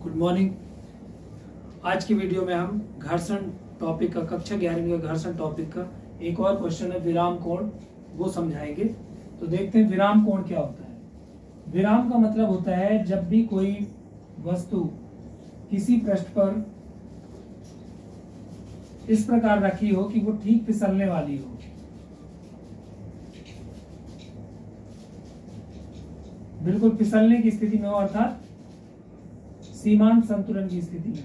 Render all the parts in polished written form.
Good morning. आज की video में हम घर्षण टॉपिक का, कक्षा 11वीं का घर्षण टॉपिक का एक और क्वेश्चन है विराम कोण, वो समझाएंगे। तो देखते हैं विराम कोण क्या होता है। विराम का मतलब होता है जब भी कोई वस्तु किसी पृष्ठ पर इस प्रकार रखी हो कि वो ठीक फिसलने वाली हो, बिल्कुल फिसलने की स्थिति में हो, अर्थात सीमांत संतुलन की स्थिति में।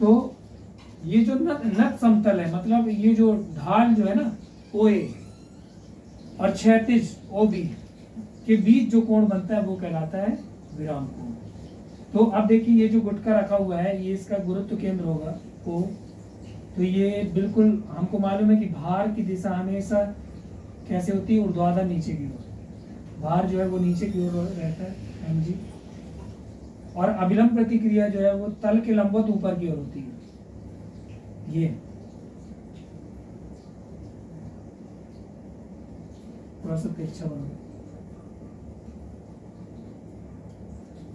तो ये जो नत समतल है, मतलब ये जो ढाल जो है ना OA और क्षैतिज OB के बीच जो कोण बनता है वो कहलाता है विराम कोण। तो अब देखिए ये जो गुटका रखा हुआ है, ये इसका गुरुत्व केंद्र होगा O। तो ये बिल्कुल हमको मालूम है कि भार की दिशा हमेशा कैसे होती है, ऊर्ध्वाधर नीचे की ओर। भार जो है वो नीचे की ओर रहता है mg, और अभिलंब प्रतिक्रिया जो है वो तल के लंबवत ऊपर की ओर होती है। ये थोड़ा सा तिरछा बनो।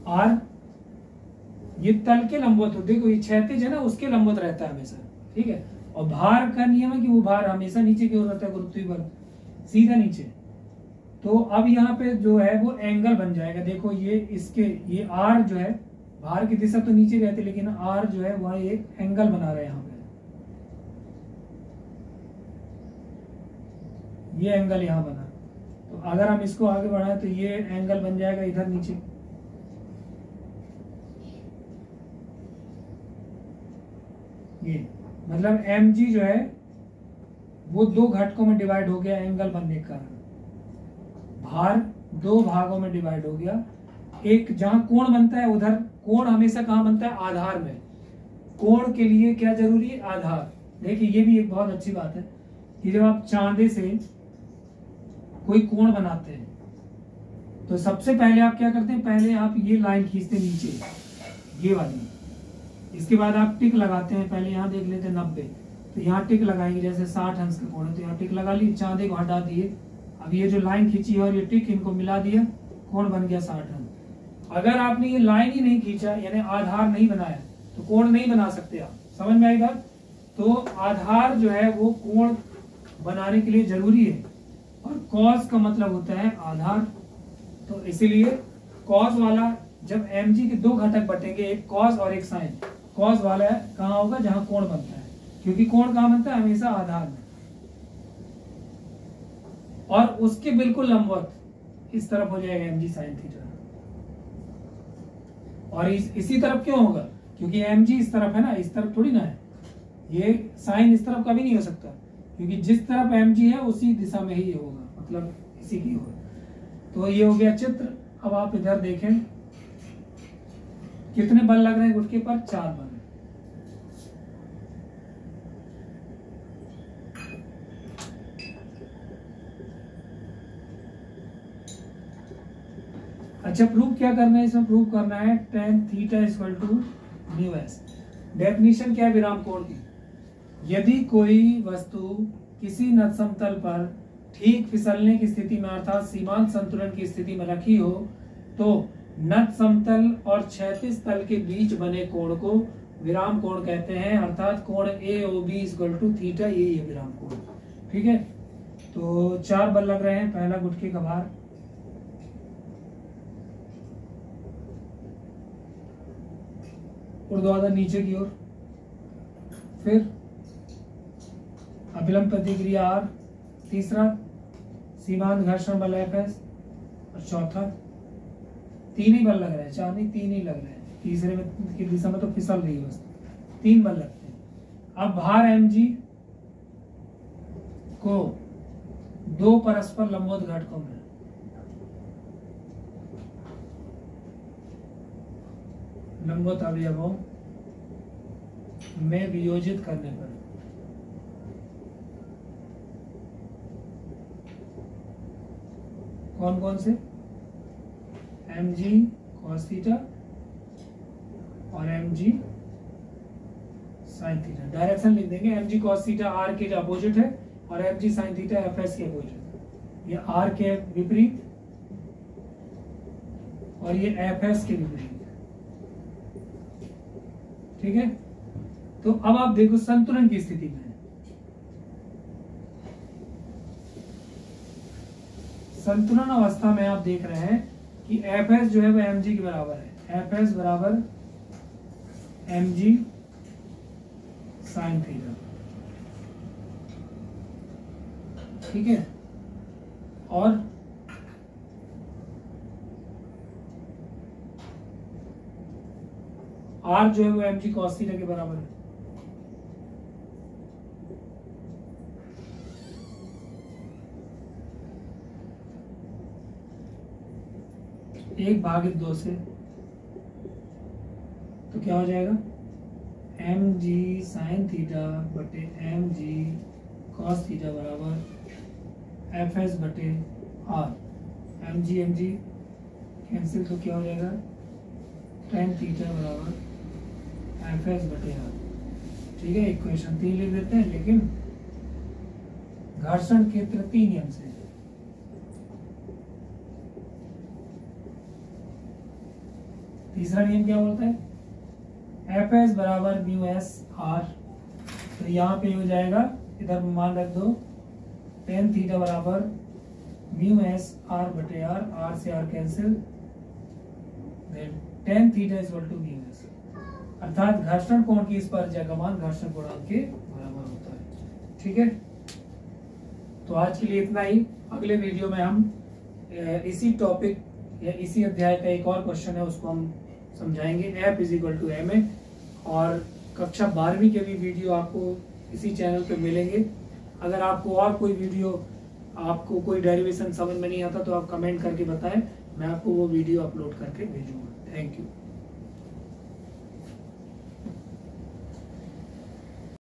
आर ये तल के लंबवत होती है, देखो ये क्षैतिज है ना, उसके लंबवत रहता है हमेशा, ठीक है। और भार का नियम है कि वो भार हमेशा नीचे की ओर रहता है, गुरुत्वीय बल सीधा नीचे। तो अब यहाँ पे जो है वो एंगल बन जाएगा। देखो ये आर जो है, भार की दिशा तो नीचे रहती है, लेकिन आर जो है वह एक एंगल बना रहा है यहाँ पे। ये एंगल यहाँ बना, तो अगर हम इसको आगे बढ़ाएं तो ये एंगल बन जाएगा इधर नीचे। ये मतलब mg जो है वो दो घटकों में डिवाइड हो गया एंगल बनने के कारण। भार दो भागों में डिवाइड हो गया। एक जहां कोण बनता है, उधर कोण हमेशा कहां बनता है? आधार में। कोण के लिए क्या जरूरी है? आधार। देखिए ये भी एक बहुत अच्छी बात है कि जब आप चांदे से कोई कोण बनाते हैं तो सबसे पहले आप क्या करते हैं? पहले आप ये लाइन खींचते हैं नीचे, ये वाली। इसके बाद आप टिक लगाते हैं। पहले यहाँ देख लेते हैं 90, तो यहाँ टिक लगाएंगे। जैसे 60 अंश का कोण है तो यहाँ टिक लगा ली, चांदे को हटा दिए। अब ये जो लाइन खींची है और ये टिक, इनको मिला दिया, कोण बन गया 60 अंश। अगर आपने ये लाइन ही नहीं खींचा, यानी आधार नहीं बनाया, तो कोण नहीं बना सकते आप। समझ में आई बात? तो आधार जो है वो कोण बनाने के लिए जरूरी है। और कॉस का मतलब होता है आधार। तो इसीलिए कॉस वाला, जब mg के दो घटक बटेंगे, एक कॉस और एक साइन, कॉस वाला कहाँ होगा? जहां कोण बनता है, क्योंकि कोण कहाँ बनता है? हमेशा आधार में। और उसके बिल्कुल लंबवत इस तरफ हो जाएगा mg साइन थीटा। और इसी तरफ क्यों होगा? क्योंकि mg इस तरफ है ना, इस तरफ थोड़ी ना है। ये साइन इस तरफ कभी नहीं हो सकता, क्योंकि जिस तरफ mg है उसी दिशा में ही ये होगा, मतलब इसी की होगा। तो ये हो गया चित्र। अब आप इधर देखें कितने बल लग रहे हैं गुटके पर? 4 बल। अच्छा, प्रूव क्या करना है? इसमें प्रूव करना है tan theta equal to μs। Definition क्या है विराम कोण की? यदि कोई वस्तु किसी नत समतल पर ठीक फिसलने की स्थिति में, अर्थात सीमांत संतुलन की स्थिति में रखी हो, तो नत समतल और क्षैतिज तल के बीच बने कोण को विराम कोण कहते हैं। अर्थात कोण AOB इक्वल टू थीटा, ये विराम कोण। ठीक है, तो 4 बल लग रहे हैं। पहला गुटके का भार, ऊर्ध्वाधर नीचे की ओर, फिर अभिलंब प्रतिक्रिया R, तीसरा सीमांत घर्षण बल Fs, और चौथा, 3 ही बल लग रहे हैं, 4 नहीं 3 ही लग रहे हैं। तीसरे में की दिशा में तो फिसल रही है बस, 3 बल लगते हैं। अब भार mg को दो परस्पर लंबवत घटकों में लंबवत अवयवों में वियोजित करने पर कौन कौन से? mg cos थीटा और mg साइन थीटा। डायरेक्शन लिख देंगे, M G cos theta R के जो अपोजिट है और M G sine theta F S के अपोजिट है। ये आर के विपरीत और ये एफ एस के विपरीत। ठीक है, तो अब आप देखो संतुलन की स्थिति में, संतुलन अवस्था में आप देख रहे हैं कि एफ एस जो है वो एम जी के बराबर है। एफ एस बराबर एम जी साइन थीटा। ठीक है, और आर जो है वो एम जी कॉस थीटा के बराबर है। एक भागित 2 से, तो क्या हो जाएगा, एम जी साइन थीटा बटे एम जी कॉस थीटा बराबर एफ एस बटे आर। एम जी कैंसिल, तो क्या हो जाएगा, टेन थीटा बराबर एफ एस बटे आर। ठीक है, इक्वेशन 3 लिख देते हैं, लेकिन घर्षण क्षेत्र 3 नियम से। तीसरा नियम क्या बोलता है, एफ एस बराबर म्यू एस आर। तो यहाँ पे हो जाएगा, इधर मान रख दो, टेन थीटा बराबर म्यू एस आर बटे आर से R cancel, tan theta is equal to mu S. अर्थात घर्षण कोण की स्पर्शा का मान घर्षण गुणांक के बराबर होता है। ठीक है, तो आज के लिए इतना ही। अगले वीडियो में हम इसी टॉपिक या इसी अध्याय का एक और क्वेश्चन है, उसको हम समझाएंगे, F is equal to M A. और कक्षा 12वीं के भी वीडियो आपको इसी चैनल पे मिलेंगे। अगर आपको और कोई वीडियो, आपको कोई डेरिवेशन समझ में नहीं आता तो आप कमेंट करके बताएं, मैं आपको वो वीडियो अपलोड करके भेजूंगा। Thank you.